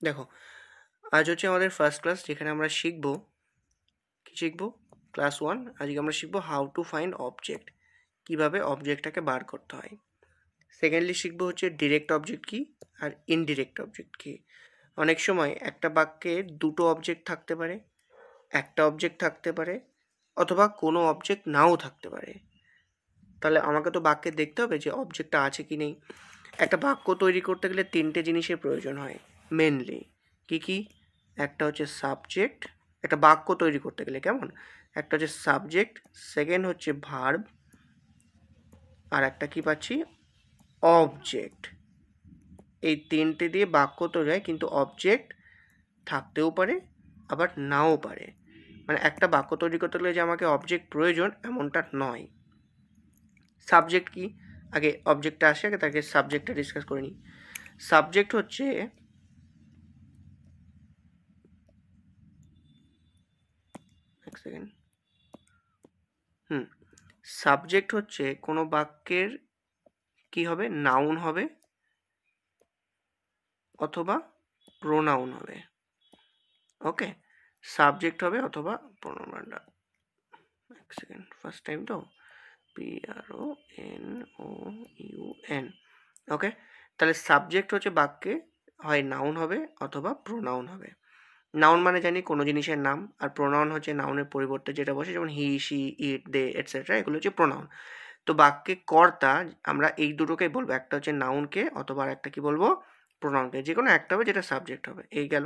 দেখো, আজ হচ্ছে আমাদের ফার্স্ট ক্লাস, যেখানে আমরা শিখবো কি শিখবো ক্লাস 1। আজকে আমরা শিখবো হাউ টু ফাইন্ড অবজেক্ট, কিভাবে অবজেক্টটাকে বার করতে হয়। সেকেন্ডলি শিখবো হচ্ছে ডিরেক্ট অবজেক্ট কি আর ইনডিরেক্ট অবজেক্ট কি। অনেক সময় একটা বাক্যে দুটো অবজেক্ট থাকতে পারে, একটা অবজেক্ট থাকতে পারে, অথবা কোনো অবজেক্ট নাও থাকতে পারে। তাহলে আমাকে তো বাক্যে দেখতে হবে যে অবজেক্টটা আছে কি নেই। একটা বাক্য তৈরি করতে গেলে তিনটে জিনিসের প্রয়োজন হয় মেনলি। কি কি? একটা হচ্ছে সাবজেক্ট, একটা বাক্য তৈরি করতে গেলে কেমন, একটা হচ্ছে সাবজেক্ট, সেকেন্ড হচ্ছে ভার্ব, আর একটা কি পাচ্ছি, অবজেক্ট। এই তিনটে দিয়ে বাক্য তৈরি হয়, কিন্তু অবজেক্ট থাকতেও পারে আবার নাও পারে। মানে একটা বাক্য তৈরি করতে গেলে যে আমাকে অবজেক্ট প্রয়োজন এমনটা নয়। সাবজেক্ট কি? আগে অবজেক্টটা আসে, আগে তাকে সাবজেক্টটা ডিসকাস করে নিই। সাবজেক্ট হচ্ছে, এক সেকেন্ড, সাবজেক্ট হচ্ছে কোনো বাক্যের কি হবে, নাউন হবে অথবা প্রোনাউন হবে। ওকে, সাবজেক্ট হবে অথবা প্রোনাউন। এক সেকেন্ড, ফার্স্ট টাইম তো, PRONOUN। ওকে, তাহলে সাবজেক্ট হচ্ছে বাক্যে হয় নাউন হবে অথবা প্রোনাউন হবে। নাউন মানে জানি কোনো জিনিসের নাম, আর প্রোনাউন হচ্ছে নাউনের পরিবর্তে যেটা বসে, যেমন হি, শি, ইট, দে, এটসেট্রা, এগুলো হচ্ছে প্রোনাউন। তো বাক্যে কর্তা আমরা এই দুটোকেই বলবো, একটা হচ্ছে নাউনকে অথবা আর একটা কি বলবো, প্রোনাউনকে। যে কোনো একটা হবে যেটা সাবজেক্ট হবে। এই গেল।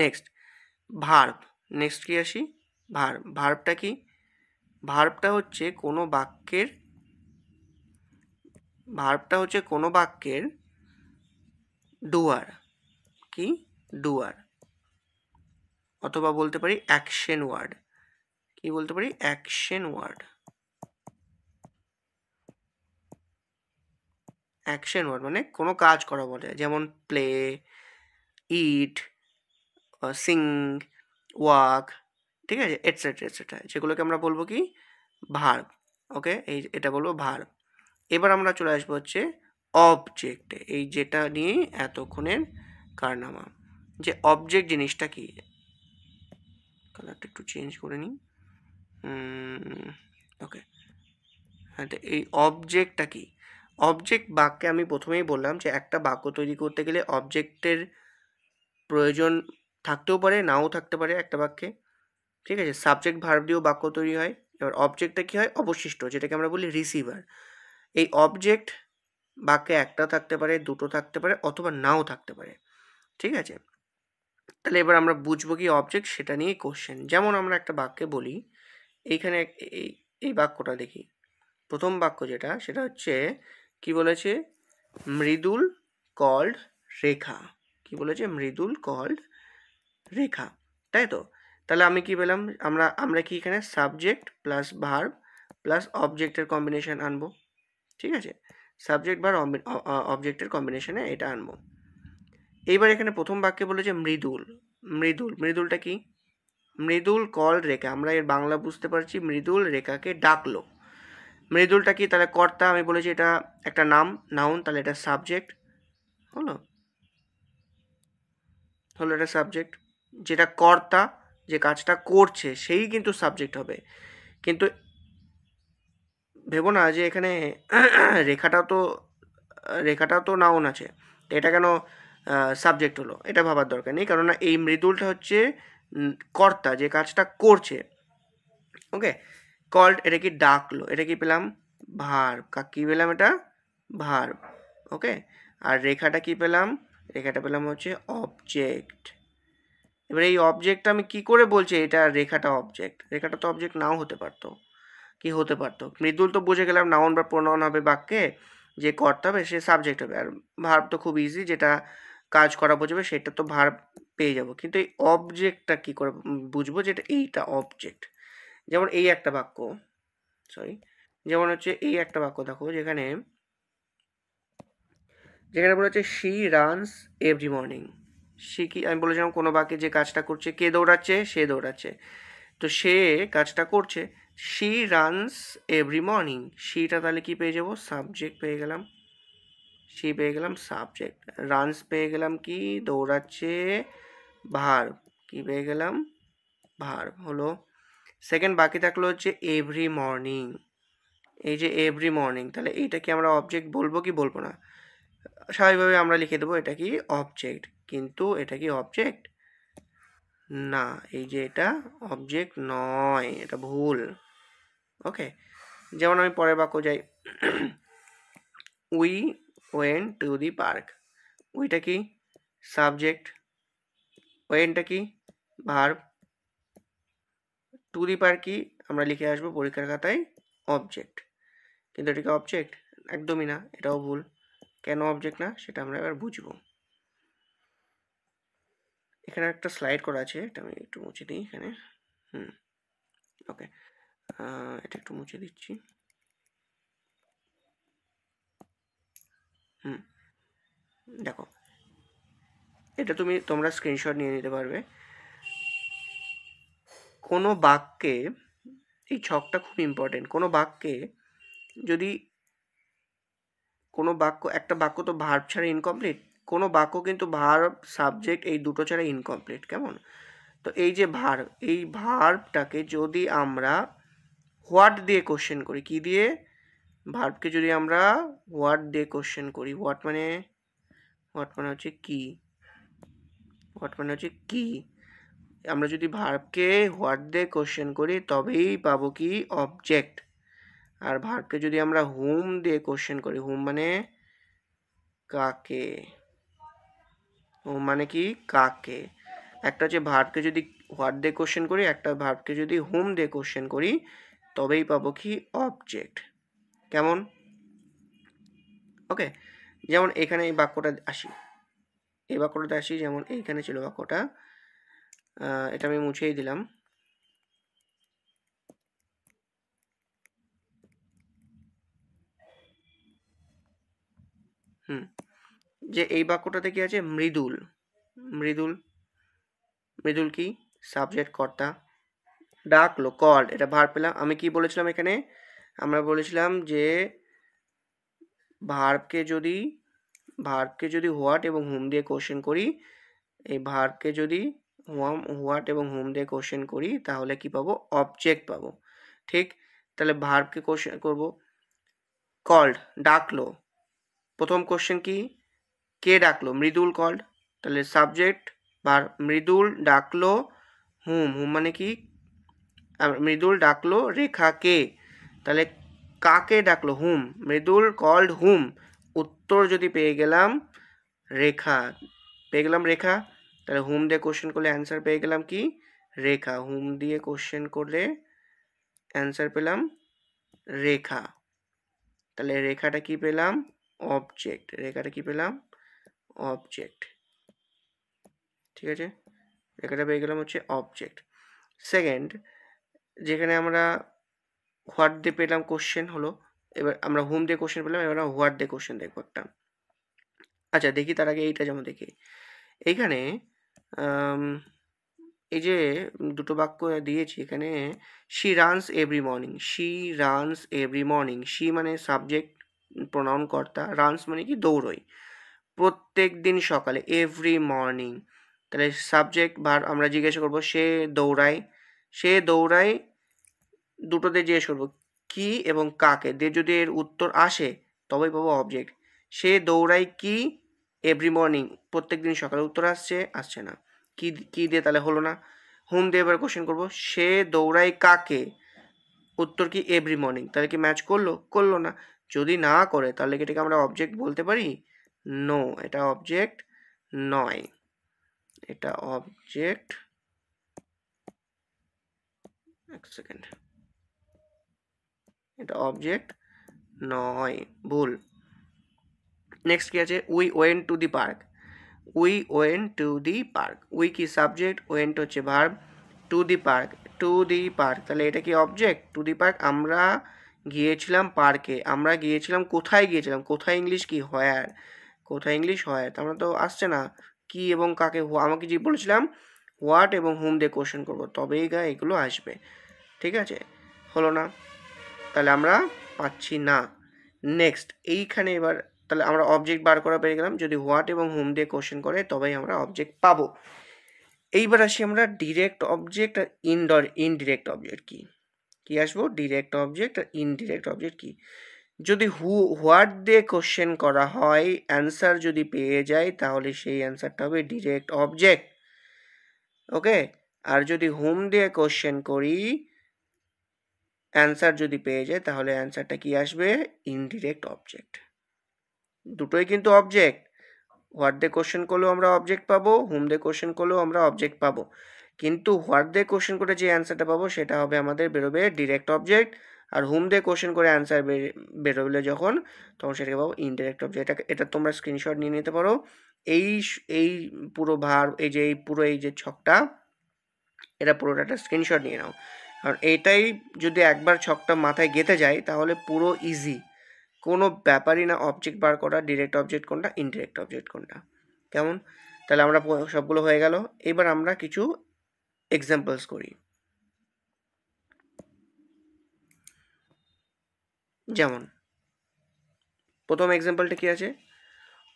Next verb. নেক্সট কি আসি, ভার্ব। ভার্বটা কি? ভার্বটা হচ্ছে কোনো বাক্যের, ভার্বটা হচ্ছে কোনো বাক্যের ডুয়ার। কি? ডুয়ার, অথবা বলতে পারি অ্যাকশন ওয়ার্ড। কি বলতে পারি? Action word. অ্যাকশন ওয়ার্ড মানে কোনো কাজ করা বলে, যেমন প্লে, ইট, সিং, ওয়াক, ঠিক আছে, এটসেট্রা এটসেট্রা, যেগুলোকে আমরা বলবো কি, ভার্ব। ওকে, এটা বলবো ভার্ব। এবার আমরা চলে আসবো হচ্ছে অবজেক্টে, এই যেটা নিয়ে এতক্ষণের কারনামা। যে অবজেক্ট জিনিসটা কি, কালারটা একটু চেঞ্জ করে নিই। ওকে, হ্যাঁ, তো এই অবজেক্টটা কি? অবজেক্ট বাক্যে আমি প্রথমেই বললাম যে একটা বাক্য তৈরি করতে গেলে অবজেক্টের প্রয়োজন থাকতেও পারে, নাও থাকতে পারে একটা বাক্যে। ঠিক আছে, সাবজেক্ট ভার্ব দিয়েও বাক্য তৈরি হয়। এবার অবজেক্টটা কী হয়, অবশিষ্ট, যেটাকে আমরা বলি রিসিভার। এই অবজেক্ট বাক্যে একটা থাকতে পারে, দুটো থাকতে পারে, অথবা নাও থাকতে পারে। ঠিক আছে, তাহলে এবার আমরা বুঝবো কি অবজেক্ট, সেটা নিয়ে কোশ্চেন। যেমন আমরা একটা বাক্যে বলি, এইখানে এই এই বাক্যটা দেখি, প্রথম বাক্য যেটা, সেটা হচ্ছে কি বলেছে, মৃদুল কল্ড রেখা। কি বলেছে? মৃদুল কল্ড রেখা, তাই তো? তাহলে আমি কি পেলাম, আমরা কি এখানে সাবজেক্ট প্লাস ভার্ব প্লাস অবজেক্টের কম্বিনেশন আনবো। ঠিক আছে, সাবজেক্ট ভার্ব অবজেক্টের কম্বিনেশনে এটা আনবো। এইবার এখানে প্রথম বাক্যে বলেছে মৃদুল। মৃদুল, মৃদুলটা কি? মৃদুল কল রেখা, আমরা এর বাংলা বুঝতে পারছি, মৃদুল রেখাকে ডাকলো। মৃদুলটা কি? তাহলে কর্তা, আমি বলেছি এটা একটা নাম, নাউন, তাহলে এটা সাবজেক্ট হলো। হলো এটা সাবজেক্ট। যেটা কর্তা, যে কাজটা করছে, সেই কিন্তু সাবজেক্ট হবে। কিন্তু ভেবো না যে এখানে রেখাটাও তো নাউন আছে, তো এটা কেন সাবজেক্ট হলো, এটা ভাবার দরকার নেই। কেননা এই মৃদুলটা হচ্ছে কর্তা, যে কাজটা করছে। ওকে, কল্ড, এটা কি ডাকলো, এটা কি পেলাম, ভার্ব। কি পেলাম, এটা ভার্ব। ওকে, আর রেখাটা কি পেলাম, রেখাটা পেলাম হচ্ছে অবজেক্ট। এবার এই অবজেক্টটা আমি কি করে বলছি এটা রেখাটা অবজেক্ট? রেখাটা তো অবজেক্ট নাও হতে পারতো। কি হতে পারতো? মৃদুল তো বুঝে গেলাম নাউন বা প্রোনাউন হবে বাক্যে, যে করতে হবে সে সাবজেক্ট হবে। আর ভার্ব তো খুব ইজি, যেটা কাজ করা বোঝাবে সেটা তো ভার্ব পেয়ে যাব। কিন্তু এই অবজেক্টটা কি করে বুঝবো যে এইটা অবজেক্ট? যেমন এই একটা বাক্য, সরি, যেমন হচ্ছে এই একটা বাক্য দেখো, যেখানে যেখানে বলা হচ্ছে শি রানস এভরি মর্নিং। সে কি, আমি বলেছিলাম কোনো বাক্যে যে কাজটা করছে, কে দৌড়াচ্ছে? সে দৌড়াচ্ছে। তো সে কাজটা করছে, শি রানস এভরি মর্নিং। শিটা তাহলে কি পেয়ে যাবো, সাবজেক্ট পেয়ে গেলাম। সি পেয়ে গেলাম সাবজেক্ট, রানস পেয়ে গেলাম কি দৌড়াচ্ছে, ভার্ব, কি পেয়ে গেলাম ভার্ব হলো। সেকেন্ড বাকি থাকলো হচ্ছে এভরি মর্নিং, এই যে এভরি মর্নিং, তাহলে এইটা কি আমরা অবজেক্ট বলবো কি বলবো না? স্বাভাবিকভাবে আমরা লিখে দেবো এটা কি অবজেক্ট, কিন্তু এটা কি অবজেক্ট না, এই যে এটা অবজেক্ট নয়, এটা ভুল। ওকে, যেমন আমি পরের বাক্য যাই, we went to the park, উইটা কি সাবজেক্ট, ওয়েনটা কি ভার্ব, টু দি পার্ক কি আমরা লিখে আসবো পরীক্ষার খাতায় অবজেক্ট, কিন্তু এটা কি অবজেক্ট? একদমই না, এটাও ভুল। কেন অবজেক্ট না সেটা আমরা এবার বুঝবো। এখানে একটা স্লাইড করা আছে, এটা আমি একটু মুছে দিই এখানে। ওকে, এটা একটু মুছে দিচ্ছি। দেখো, এটা তোমরা স্ক্রিনশট নিয়ে নিতে পারবে। কোনো বাক্যে, এই ছকটা খুব ইম্পর্টেন্ট, কোনো বাক্যে যদি কোনো বাক্য, একটা বাক্য তো ভার্ব ছাড়া ইনকমপ্লিট, কোনো বাক্য কিন্তু ভার্ব সাবজেক্ট এই দুটো ছাড়া ইনকমপ্লিট, কেমন? তো এই যে ভার্ব, এই ভার্বটাকে যদি আমরা হোয়াট দিয়ে কোশ্চেন করি, কি দিয়ে? ভার্বকে যদি আমরা হোয়াট দিয়ে কোশ্চেন করি, হোয়াট মানে হচ্ছে কি, হোয়াট মানে হচ্ছে কি, আমরা যদি ভার্বকে হোয়াট দিয়ে কোশ্চেন করি তবেই পাবো কি অবজেক্ট। আর ভার্বকে যদি আমরা হুম দিয়ে কোশ্চেন করি, হুম মানে কাকে, হুম মানে কি কাকে, একটা হচ্ছে ভার্বকে যদি হোয়াট দিয়ে কোশ্চেন করি, একটা ভার্বকে যদি হুম দিয়ে কোশ্চেন করি, তবেই পাবো কি অবজেক্ট, কেমন? ওকে, যেমন এখানে এই বাক্যটা আসি, এই বাক্যটাতে আসি, যেমন এইখানে ছিল বাক্যটা, এটা আমি মুছেই দিলাম। যে এই বাক্যটাতে কি আছে? মৃদুল, মৃদুল, মৃদুল কি সাবজেক্ট কর্তা, ডাকলো কল্ড, এটা ভার্ব পেলাম। আমি কি বলেছিলাম এখানে? আমরা বলেছিলাম যে ভার্বকে যদি হোয়াট এবং হুম দিয়ে কোশ্চেন করি, এই ভার্বকে যদি হোয়াট এবং হুম দিয়ে কোশ্চেন করি তাহলে কি পাবো? অবজেক্ট পাবো, ঠিক? তাহলে ভার্বকে কোশ্চেন করব, কল্ড ডাকলো, প্রথম কোশ্চেন কি কে ডাকলো? মৃদুল কল্ড, তাহলে সাবজেক্ট ভার্ব, মৃদুল ডাকলো হুম, হুম মানে কি মৃদুল ডাকলো রেখাকে, তাহলে কাকে ডাকলো? হুম, মৃদুল কল্ড হুম, উত্তর যদি পেয়ে গেলাম রেখা, পেয়ে গেলাম রেখা, তাহলে হুম দিয়ে কোশ্চেন করলে অ্যান্সার পেয়ে গেলাম কি রেখা, হুম দিয়ে কোশ্চেন করলে অ্যান্সার পেলাম রেখা, তাহলে রেখাটা কি পেলাম? অবজেক্ট, রেখাটা কি পেলাম? অবজেক্ট, ঠিক আছে, রেখাটা পেয়ে গেলাম হচ্ছে অবজেক্ট। সেকেন্ড, যেখানে আমরা হোয়াট দিয়ে পেলাম কোশ্চেন হলো, এবার আমরা হুম দিয়ে কোশ্চেন পেলাম, এবার আমরা হোয়াট দিয়ে কোশ্চেন দেখবো একটা। আচ্ছা দেখি, তার আগে এইটা যেমন দেখি, এইখানে এই যে দুটো বাক্য দিয়েছি এখানে, she runs every morning, she runs every morning, she মানে সাবজেক্ট প্রনাউন কর্তা, রানস মানে কি দৌড়ই, প্রত্যেক দিন সকালে, এভরি মর্নিং, তাহলে সাবজেক্ট ভার্ব আমরা জিজ্ঞাসা করবো সে দৌড়ায়, সে দৌড়ায় দুটোতে জিজ্ঞেস করবো কি এবং কাকে, দিয়ে যদি এর উত্তর আসে তবেই পাবো অবজেক্ট। সে দৌড়ায় কি এভরি মর্নিং, প্রত্যেক দিন সকালে, উত্তর আসছে না, কি দিয়ে তাহলে হলো না। হুম দিয়ে এবার কোশ্চেন করবো, সে দৌড়ায় কাকে, উত্তর কি এভরি মর্নিং, তাহলে কি ম্যাচ করলো না। যদি না করে তাহলে কি এটাকে আমরা অবজেক্ট বলতে পারি? নো, এটা অবজেক্ট নয়, এটা অবজেক্ট, এক সেকেন্ড, এটা অবজেক্ট নয়, ভুল। নেক্সট কি আছে? We went to the park, we went to the park, we কি সাবজেক্ট, ওয়েন্ট হচ্ছে verb, two the park, two the park, তাহলে এটা কি অবজেক্ট? টু দি পার্ক, আমরা গিয়েছিলাম পার্কে, আমরা গিয়েছিলাম, কোথায় গিয়েছিলাম, কোথায় ইংলিশ কি হোয়ার, কোথায় ইংলিশ হোয়ার, তার মানে তো আসছে না কি এবং কাকে, আমাকে যে বলেছিলাম হোয়াট এবং হুম দিয়ে কোশ্চেন করবো তবেই এগুলো আসবে, ঠিক আছে, হলো না, তাহলে আমরা পাচ্ছি না। নেক্সট, এইখানে এবার তাহলে আমরা অবজেক্ট বার করা পেয়ে গেলাম। যদি হোয়াট এবং হুম দিয়ে কোশ্চেন করে তবেই আমরা অবজেক্ট পাবো। এইবার আসি আমরা ডিরেক্ট অবজেক্ট আর ইনডিরেক্ট অবজেক্ট কি আসবো, ডিরেক্ট অবজেক্ট আর ইনডিরেক্ট অবজেক্ট কি। যদি হোয়াট দিয়ে কোশ্চেন করা হয়, অ্যান্সার যদি পেয়ে যায় তাহলে সেই অ্যান্সারটা হবে ডিরেক্ট অবজেক্ট। ওকে, আর যদি হুম দিয়ে কোশ্চেন করি, অ্যান্সার যদি পেয়ে যায় তাহলে অ্যান্সারটা কি আসবে, ইনডিরেক্ট অবজেক্ট। দুটোই কিন্তু অবজেক্ট। হোয়াট দিয়ে কোশ্চেন করলেও আমরা অবজেক্ট পাবো, হুম দিয়ে কোশ্চেন করলেও আমরা অবজেক্ট পাবো, কিন্তু হোয়াট দিয়ে কোশ্চেন করে যে অ্যান্সারটা পাবো সেটা হবে আমাদের বেরোবে ডিরেক্ট অবজেক্ট, আর হুম দিয়ে কোশ্চেন করে অ্যান্সার বেরোলে যখন, তখন সেটাকে পাবো ইনডিরেক্ট অবজেক্ট। এটা তোমরা স্ক্রিনশট নিয়ে নিতে পারো। এই পুরো এই যে ছকটা, এটা পুরোটা একটা স্ক্রিনশট নিয়ে নাও, কারণ এইটাই যদি একবার ছকটা মাথায় গেঁথে যায় তাহলে পুরো ইজি, কোনো ব্যাপারই না অবজেক্ট বার করা, ডিরেক্ট অবজেক্ট কোনটা, ইনডিরেক্ট অবজেক্ট কোনটা। কেমন? তাহলে আমরা সবগুলো হয়ে গেল। এবার আমরা কিছু এক্সাম্পলস করি। যেমন প্রথম এক্সাম্পলটা কি আছে,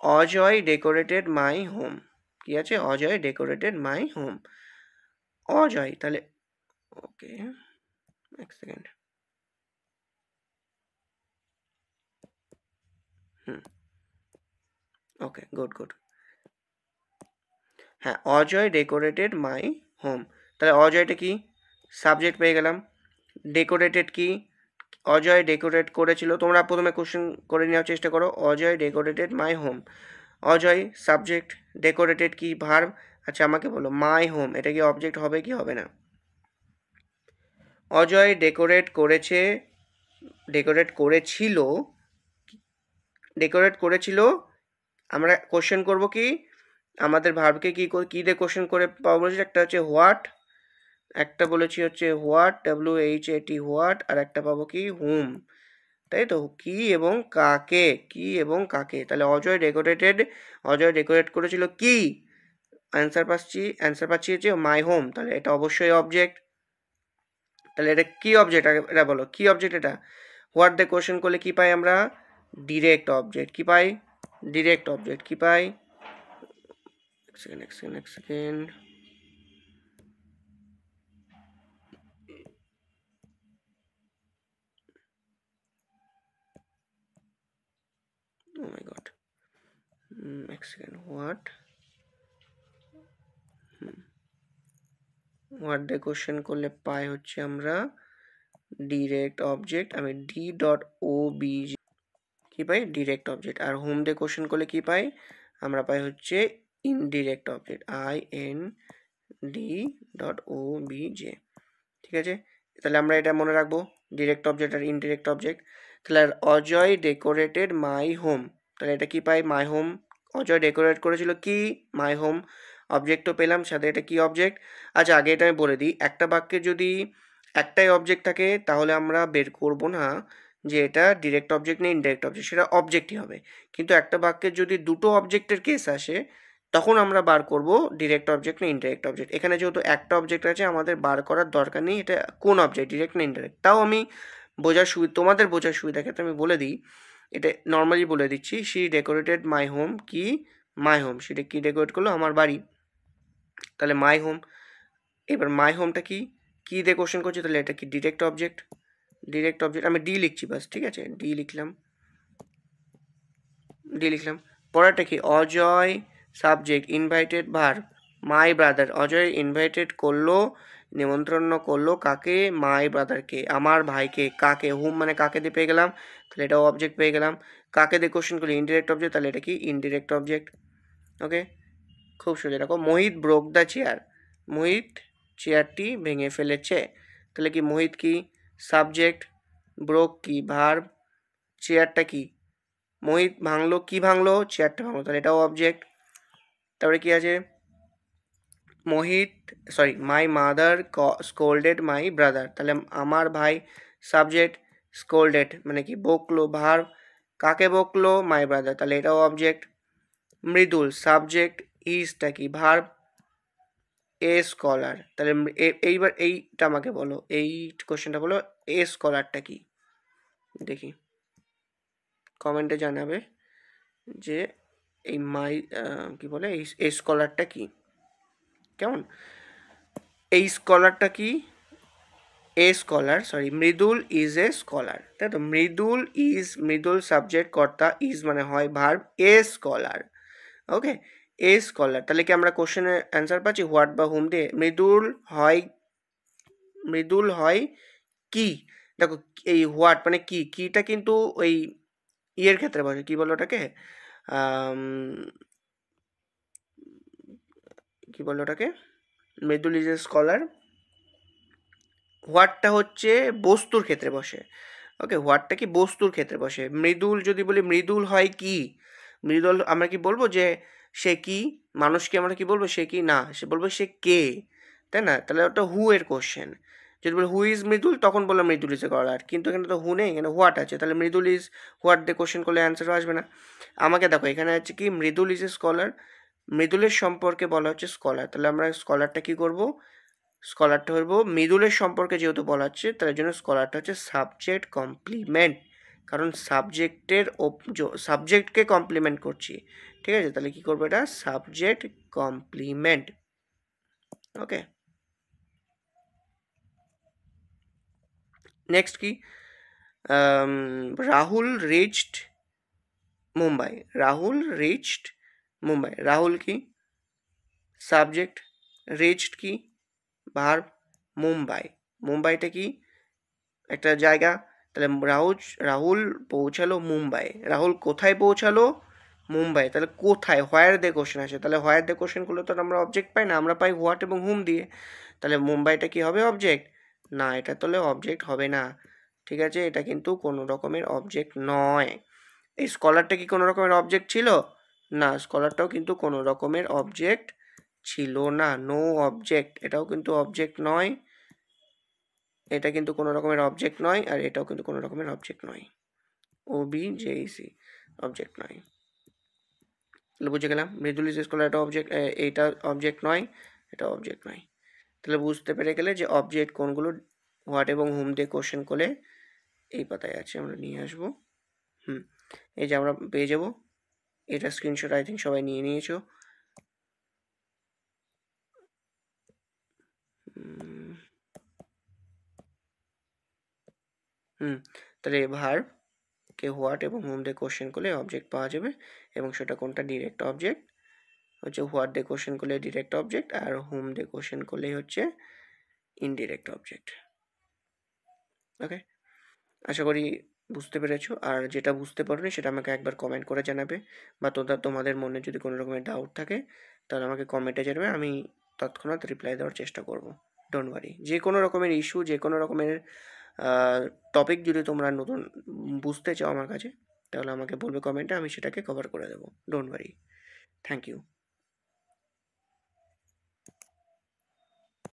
অজয় ডেকোরেটেড মাই হোম। কি আছে, Ajay decorated my home. Ajay, তাহলে ওকে এক সেকেন্ড, ওকে গুড। হ্যাঁ, অজয় ডেকোরেটেড মাই হোম, তাহলে অজয়টা কি, সাবজেক্ট পেয়ে গেলাম। ডেকোরেটেড কি, অজয় ডেকোরেট করেছিল। তোমরা প্রথমে কোশ্চেন করে নেওয়ার চেষ্টা করো, Ajay decorated my home. Ajay subject, decorated কি, ভার্ব। আচ্ছা আমাকে বলো, মাই হোম এটা কি অবজেক্ট হবে কি হবে না? অজয় ডেকোরেট করেছিল, আমরা কোশ্চেন করব কি, আমাদের ভার্বকে কি দিয়ে কোশ্চেন করে পাবো বলেছি, একটা হচ্ছে হোয়াট, একটা বলেছি হচ্ছে হোয়াট, WHAT হোয়াট, আর একটা পাবো কি, হুম। তাই তো, কি এবং কাকে। তাহলে অজয় ডেকোরেট করেছিল কি, অ্যান্সার পাচ্ছি হচ্ছে মাই হোম, তাহলে এটা অবশ্যই অবজেক্ট। তাহলে এটা কি অবজেক্ট, এটা বলো কি অবজেক্ট এটা। হোয়াট দিয়ে কোশ্চেন করলে কি পাই আমরা, ডিরেক্ট অবজেক্ট। কি পাই, ডিরেক্ট অবজেক্ট। কি পাই, এক সেকেন্ড, ও মাই গড, এক সেকেন্ড, হোয়াট দিয়ে কোশ্চেন করলে পাই হচ্ছে আমরা ডিরেক্ট অবজেক্ট। আমি D.OBJ কি পাই, ডিরেক্ট অবজেক্ট। আর হোম দিয়ে কোশ্চেন করলে কি পাই, আমরা পাই হচ্ছে ইনডিরেক্ট অবজেক্ট, IND.OBJ। ঠিক আছে, তাহলে আমরা এটা মনে রাখবো, ডিরেক্ট অবজেক্ট আর ইনডিরেক্ট অবজেক্ট। তাহলে অজয় ডেকোরেটেড মাই হোম, তাহলে এটা কি পাই, মাই হোম। অজয় ডেকোরেট করেছিল কি, মাই হোম, অবজেক্টও পেলাম, সাথে এটা কি অবজেক্ট। আচ্ছা আগে এটা আমি বলে দিই, একটা বাক্যে যদি একটাই অবজেক্ট থাকে তাহলে আমরা বের করব না যে এটা ডিরেক্ট অবজেক্ট না ইনডিরেক্ট অবজেক্ট, সেটা অবজেক্টই হবে। কিন্তু একটা বাক্যে যদি দুটো অবজেক্টের কেস আসে তখন আমরা বার করব ডিরেক্ট অবজেক্ট না ইনডিরেক্ট অবজেক্ট। এখানে যেহেতু একটা অবজেক্ট আছে আমাদের বার করার দরকার নেই এটা কোন অবজেক্ট, ডিরেক্ট না ইনডিরেক্ট। তাও আমি তোমাদের বোঝার সুবিধা ক্ষেত্রে আমি বলে দিই, এটা নর্মালি বলে দিচ্ছি, শি ডেকোরেটেড মাই হোম কি, মাই হোম, সেটা কি ডেকোরেট করলো, আমার বাড়ি, তাহলে মাই হোম। এবার মাই হোমটা কি দিয়ে কোশ্চেন করছি, তাহলে এটা কি ডিরেক্ট অবজেক্ট। আমি ডি লিখছি বাস, ঠিক আছে, ডি লিখলাম। পরেরটা কি, Ajay subject, invited verb, my brother. Ajay invited করলো, নিমন্ত্রণ করলো কাকে, মাই ব্রাদারকে, আমার ভাইকে। কাকে, হুম মানে কাকে দিয়ে পেয়ে গেলাম, তাহলে এটাও অবজেক্ট পেয়ে গেলাম। কাকে দিয়ে কোশ্চেন করলে ইনডিরেক্ট অবজেক্ট, তাহলে এটা কি ইনডিরেক্ট অবজেক্ট। ওকে, খুব সোজা। দেখো, মোহিত ব্রোক দ্য চেয়ার, মোহিত চেয়ারটি ভেঙে ফেলেছে, তাহলে কি মোহিত কি, সাবজেক্ট, ব্রোক কি, ভার্ব, চেয়ারটা কি, মোহিত ভাঙলো, কি ভাঙলো, চেয়ারটা ভাঙলো, তাহলে এটাও অবজেক্ট। তারপরে কি আছে, my mother scolded my brother, তাহলে আমার ভাই, সাবজেক্ট, স্কোল্ডেড মানে কি, বকলো, ভার্ব, কাকে বকলো, মাই ব্রাদার, তাহলে এটাও অবজেক্ট। মৃদুল সাবজেক্ট, ইজটা কি, ভার্ব, এ স্কলার, তাহলে এইবার এইটা আমাকে বলো, এই কোশ্চেনটা বলো, এ স্কলারটা কি, দেখি কমেন্টে জানাবে। যে এই কি বলে এই স্কলারটা কি, কেমন? এই স্কলারটা কি? এ scholar, sorry, Mridul is a scholar, তাই তো? মৃদুল ইজ, মৃদুল সাবজেক্ট, কর্তা, ইজ মানে হয়, ভার্ব, এ স্কলার। ওকে, এ স্কলার। তাহলে কি আমরা কোশ্চেনের অ্যান্সার পাচ্ছি হোয়াট বা হুম দিয়ে? মৃদুল হয় কি? দেখো, এই হোয়াট মানে কি, কিটা কিন্তু ওই ইয়ের ক্ষেত্রে বসে, কি বলো ওটাকে, কি বলো ওটাকে, মৃদুল ইজ এ স্কলার। হোয়াটটা হচ্ছে বস্তুর ক্ষেত্রে বসে। ওকে, হোয়াটটা কি বস্তুর ক্ষেত্রে বসে। মৃদুল যদি বলি মৃদুল হয় কি, মৃদুল আমরা কি বলবো যে সে কি, মানুষকে আমরা কি বলবো সে কি, না, সে বলবো সে কে, তাই না? তাহলে ওটা হু এর কোশ্চেন। যদি বলি হু ইজ মৃদুল, তখন বললাম মৃদুল ইজ এ স্কলার, কিন্তু এখানে তো হু নেই, এখানে হোয়াট আছে, তাহলে মৃদুল ইজ হোয়াট দিয়ে কোশ্চেন করলে অ্যান্সার আসবে না। আমাকে দেখো এখানে আছে কি মৃদুল ইজ এ স্কলার, মৃদুলের সম্পর্কে বলা হচ্ছে স্কলার, তাহলে আমরা স্কলারটা কি করব, স্কলারটা হইব মৃদুলের সম্পর্কে যেহেতু বলা হচ্ছে, তার জন্য স্কলারটা হচ্ছে সাবজেক্ট কমপ্লিমেন্ট, কারণ সাবজেক্টকে কমপ্লিমেন্ট করছি, ঠিক আছে? তাহলে কি করবো, এটা সাবজেক্ট কমপ্লিমেন্ট। ওকে, নেক্সট কি, রাহুল রিচড মুম্বাই, রাহুল রিচড মুম্বাই, রাহুল কি সাবজেক্ট, রিচড কি ভার্ব, মুম্বাই, মুম্বাইটা কি একটা জায়গা, তাহলে রাহুল পৌঁছালো মুম্বাই, রাহুল কোথায় পৌঁছালো, মুম্বাই, তাহলে কোথায়, হোয়ার দে কোশ্চেন আছে, তাহলে হোয়ার দে কোশ্চেন করলে তো আমরা অবজেক্ট পাই না, আমরা পাই হোয়াট এবং হুম দিয়ে, তাহলে মুম্বাইটা কি হবে অবজেক্ট, না, এটা তাহলে অবজেক্ট হবে না, ঠিক আছে? এটা কিন্তু কোনো রকমের অবজেক্ট নয়। এই স্কলারটা কি কোনো রকমের অবজেক্ট ছিল, না, স্কলারটাও কিন্তু কোনো রকমের অবজেক্ট ছিল না, নো অবজেক্ট, এটাও কিন্তু অবজেক্ট নয়, এটা কিন্তু কোনো রকমের অবজেক্ট নয়, আর এটাও কিন্তু কোনো রকমের অবজেক্ট নয়, ও বি জেইসি অবজেক্ট নয়। তাহলে বুঝে গেলাম মৃদুল ইজ স্কলার এটা অবজেক্ট, এইটা অবজেক্ট নয়, এটা অবজেক্ট নয়। তাহলে বুঝতে পেরে গেলে যে অবজেক্ট কোনগুলো, হোয়াট এবং হুম দিয়ে কোশ্চেন করলে এই পাতায় আছে, আমরা নিয়ে আসবো। এই যে আমরা পেয়ে যাবো, এটা স্ক্রিনশট আই থিঙ্ক সবাই নিয়ে নিয়েছো। তাহলে ভার্ব কে হোয়াট এবং হুম দিয়ে কোশ্চেন করলে অবজেক্ট পাওয়া যাবে, এবং সেটা কোনটা, ডিরেক্ট অবজেক্ট হচ্ছে, হোয়াট দিয়ে কোশ্চেন করলে ডিরেক্ট অবজেক্ট, আর হুম দিয়ে কোশ্চেন করলেই হচ্ছে ইনডিরেক্ট অবজেক্ট। ওকে, আশা করি বুঝতে পেরেছো, আর যেটা বুঝতে পারোনি সেটা আমাকে একবার কমেন্ট করে জানাবে, বা তোমাদের মনে যদি কোনো রকমের ডাউট থাকে তাহলে আমাকে কমেন্টে জানাবে, আমি তৎক্ষণাৎ রিপ্লাই দেওয়ার চেষ্টা করব। ডোন্ট ওয়ারি, যে কোনো রকমের ইস্যু, যে কোনো রকমের টপিক যদি তোমরা নতুন বুঝতে চাও আমার কাছে, তাহলে আমাকে বলবে কমেন্টে, আমি সেটাকে কভার করে দেবো। Don't worry, thank you.